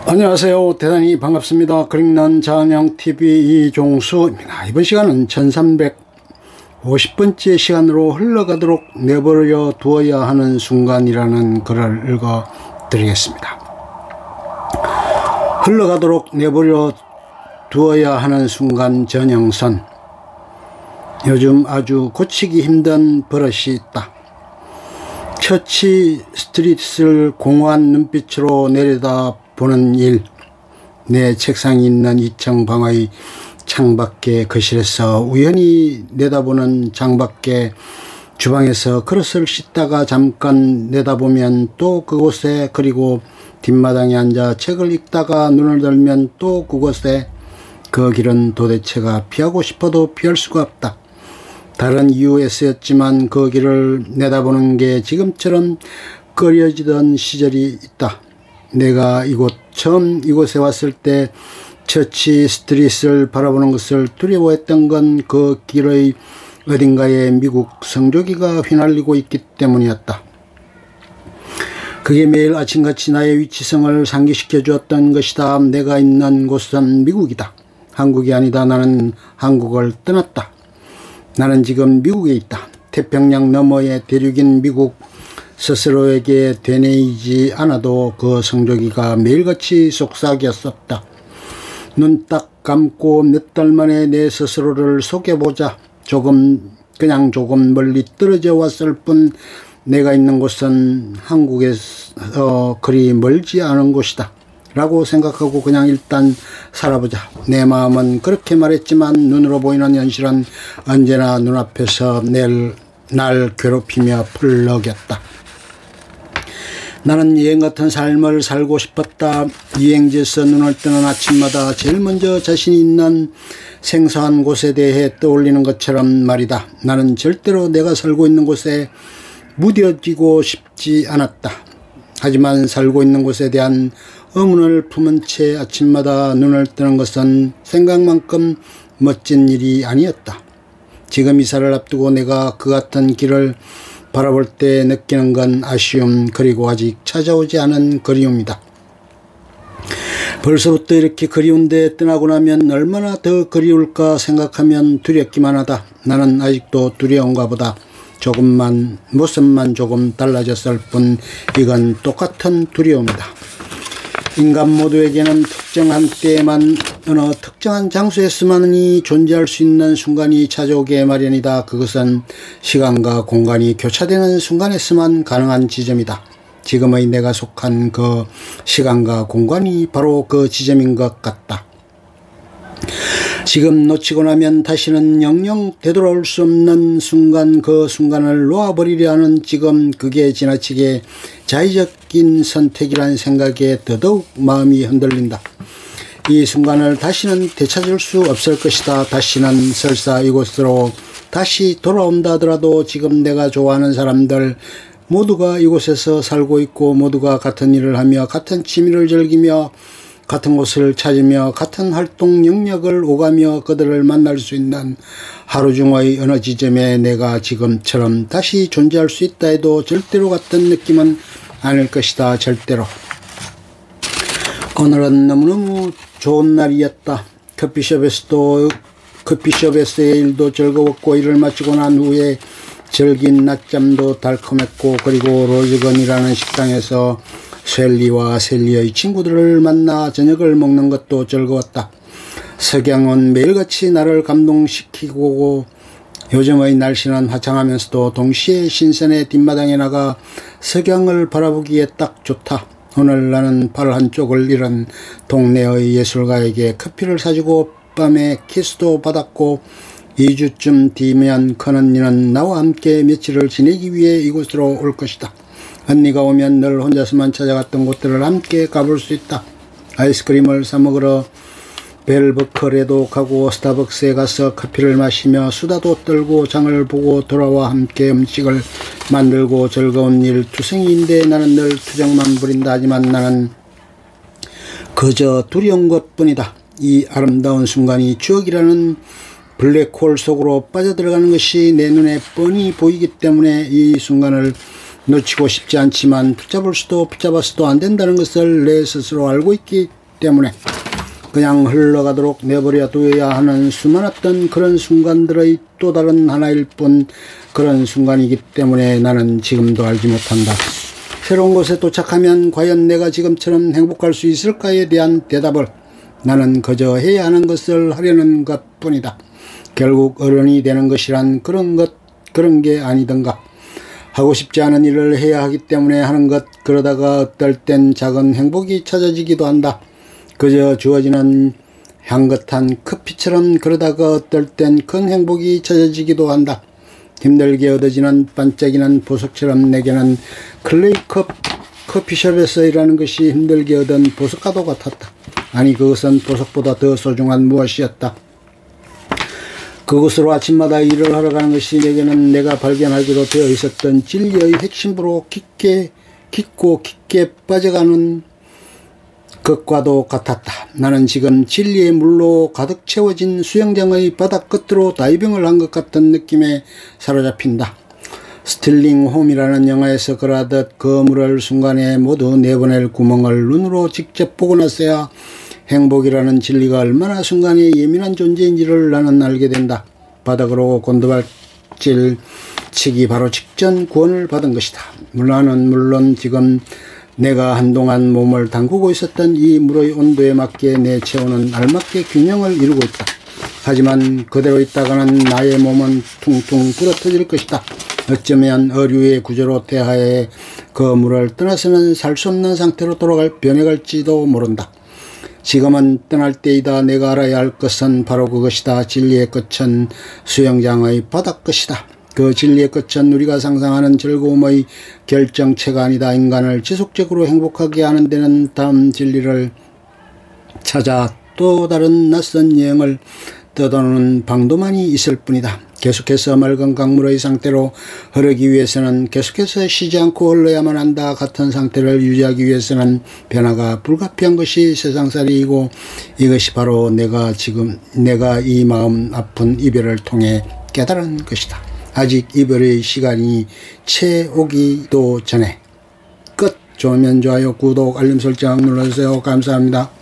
안녕하세요. 대단히 반갑습니다. 그릭난 자연형TV 이종수입니다. 이번 시간은 1350번째 시간으로 흘러가도록 내버려 두어야 하는 순간이라는 글을 읽어 드리겠습니다. 흘러가도록 내버려 두어야 하는 순간 전형선. 요즘 아주 고치기 힘든 버릇이 있다. 처치 스트릿을 공허한 눈빛으로 내려다 보는 일. 내 책상이 있는 2층 방의 창밖에 거실에서 우연히 내다보는 창밖에 주방에서 그릇을 씻다가 잠깐 내다보면 또 그곳에, 그리고 뒷마당에 앉아 책을 읽다가 눈을 들면 또 그곳에. 그 길은 도대체가 피하고 싶어도 피할 수가 없다. 다른 이유에서였지만 그 길을 내다보는 게 지금처럼 꺼려지던 시절이 있다. 내가 처음 이곳에 왔을 때 처치 스트릿을 바라보는 것을 두려워했던 건 그 길의 어딘가에 미국 성조기가 휘날리고 있기 때문이었다. 그게 매일 아침같이 나의 위치성을 상기시켜 주었던 것이다. 내가 있는 곳은 미국이다. 한국이 아니다. 나는 한국을 떠났다. 나는 지금 미국에 있다. 태평양 너머의 대륙인 미국. 스스로에게 되뇌이지 않아도 그 성조기가 매일같이 속삭였었다. 눈 딱 감고 몇 달 만에 내 스스로를 속여보자. 그냥 조금 멀리 떨어져 왔을 뿐 내가 있는 곳은 한국에서 그리 멀지 않은 곳이다 라고 생각하고 그냥 일단 살아보자. 내 마음은 그렇게 말했지만 눈으로 보이는 현실은 언제나 눈앞에서 날 괴롭히며 풀럭였다. 나는 여행 같은 삶을 살고 싶었다. 여행지에서 눈을 뜨는 아침마다 제일 먼저 자신이 있는 생소한 곳에 대해 떠올리는 것처럼 말이다. 나는 절대로 내가 살고 있는 곳에 무뎌지고 싶지 않았다. 하지만 살고 있는 곳에 대한 의문을 품은 채 아침마다 눈을 뜨는 것은 생각만큼 멋진 일이 아니었다. 지금 이사를 앞두고 내가 그 같은 길을 바라볼 때 느끼는 건 아쉬움, 그리고 아직 찾아오지 않은 그리움이다. 벌써부터 이렇게 그리운데 떠나고 나면 얼마나 더 그리울까 생각하면 두렵기만 하다. 나는 아직도 두려운가 보다. 모습만 조금 달라졌을 뿐 이건 똑같은 두려움이다. 인간 모두에게는 특정한 때에만 어느 특정한 장소에서만이 존재할 수 있는 순간이 찾아오게 마련이다. 그것은 시간과 공간이 교차되는 순간에서만 가능한 지점이다. 지금의 내가 속한 그 시간과 공간이 바로 그 지점인 것 같다. 지금 놓치고 나면 다시는 영영 되돌아올 수 없는 순간, 그 순간을 놓아버리려 하는 지금, 그게 지나치게 자의적인 선택이라는 생각에 더더욱 마음이 흔들린다. 이 순간을 다시는 되찾을 수 없을 것이다. 다시는 설사 이곳으로 다시 돌아온다 하더라도 지금 내가 좋아하는 사람들 모두가 이곳에서 살고 있고, 모두가 같은 일을 하며 같은 취미를 즐기며 같은 곳을 찾으며 같은 활동 영역을 오가며 그들을 만날 수 있는 하루 중의 어느 지점에 내가 지금처럼 다시 존재할 수 있다 해도 절대로 같은 느낌은 아닐 것이다. 절대로. 오늘은 너무너무 좋은 날이었다. 커피숍에서의 일도 즐거웠고, 일을 마치고 난 후에 즐긴 낮잠도 달콤했고, 그리고 로즈건이라는 식당에서 셀리와 셀리의 친구들을 만나 저녁을 먹는 것도 즐거웠다. 석양은 매일같이 나를 감동시키고, 요즘의 날씨는 화창하면서도 동시에 신선의 뒷마당에 나가 석양을 바라보기에 딱 좋다. 오늘 나는 발 한쪽을 잃은 동네의 예술가에게 커피를 사주고 밤에 키스도 받았고, 2주쯤 뒤면 큰 언니는 나와 함께 며칠을 지내기 위해 이곳으로 올 것이다. 언니가 오면 늘 혼자서만 찾아갔던 곳들을 함께 가볼 수 있다. 아이스크림을 사 먹으러 벨버컬에도 가고, 스타벅스에 가서 커피를 마시며 수다도 떨고, 장을 보고 돌아와 함께 음식을 만들고, 즐거운 일 투성이인데 나는 늘 투정만 부린다. 하지만 나는 그저 두려운 것뿐이다. 이 아름다운 순간이 추억이라는 블랙홀 속으로 빠져들어가는 것이 내 눈에 뻔히 보이기 때문에 이 순간을 놓치고 싶지 않지만 붙잡아서도 안 된다는 것을 내 스스로 알고 있기 때문에 그냥 흘러가도록 내버려 두어야 하는 수많았던 그런 순간들의 또 다른 하나일 뿐 그런 순간이기 때문에 나는 지금도 알지 못한다. 새로운 곳에 도착하면 과연 내가 지금처럼 행복할 수 있을까에 대한 대답을 나는 그저 해야 하는 것을 하려는 것뿐이다. 결국 어른이 되는 것이란 그런 게 아니던가. 하고 싶지 않은 일을 해야 하기 때문에 하는 것, 그러다가 어떨 땐 작은 행복이 찾아지기도 한다. 그저 주어지는 향긋한 커피처럼, 그러다가 어떨 땐 큰 행복이 찾아지기도 한다. 힘들게 얻어지는 반짝이는 보석처럼 내게는 클레이 커피숍에서 일하는 것이 힘들게 얻은 보석과도 같았다. 아니, 그것은 보석보다 더 소중한 무엇이었다. 그곳으로 아침마다 일을 하러 가는 것이 내게는 내가 발견하기로 되어 있었던 진리의 핵심으로 깊고 깊게 빠져가는 것과도 같았다. 나는 지금 진리의 물로 가득 채워진 수영장의 바닥 끝으로 다이빙을 한 것 같은 느낌에 사로잡힌다. 스틸링 홈이라는 영화에서 그러하듯 그 물을 순간에 모두 내보낼 구멍을 눈으로 직접 보고 나서야 행복이라는 진리가 얼마나 순간에 예민한 존재인지를 나는 알게 된다. 바닥으로 곤두발질 치기 바로 직전 구원을 받은 것이다. 물론 지금 내가 한동안 몸을 담그고 있었던 이 물의 온도에 맞게 내 체온은 알맞게 균형을 이루고 있다. 하지만 그대로 있다가는 나의 몸은 퉁퉁 불어터질 것이다. 어쩌면 어류의 구조로 대하에 그 물을 떠나서는 살 수 없는 상태로 변해갈지도 모른다. 지금은 떠날 때이다. 내가 알아야 할 것은 바로 그것이다. 진리의 끝은 수영장의 바닥 끝이다. 그 진리의 끝은 우리가 상상하는 즐거움의 결정체가 아니다. 인간을 지속적으로 행복하게 하는 데는 다음 진리를 찾아 또 다른 낯선 여행을 떠도는 방도만이 있을 뿐이다. 계속해서 맑은 강물의 상태로 흐르기 위해서는 계속해서 쉬지 않고 흘러야만 한다. 같은 상태를 유지하기 위해서는 변화가 불가피한 것이 세상살이이고, 이것이 바로 내가 이 마음 아픈 이별을 통해 깨달은 것이다. 아직 이별의 시간이 채 오기도 전에. 끝. 좋으면 좋아요, 구독, 알림 설정 눌러주세요. 감사합니다.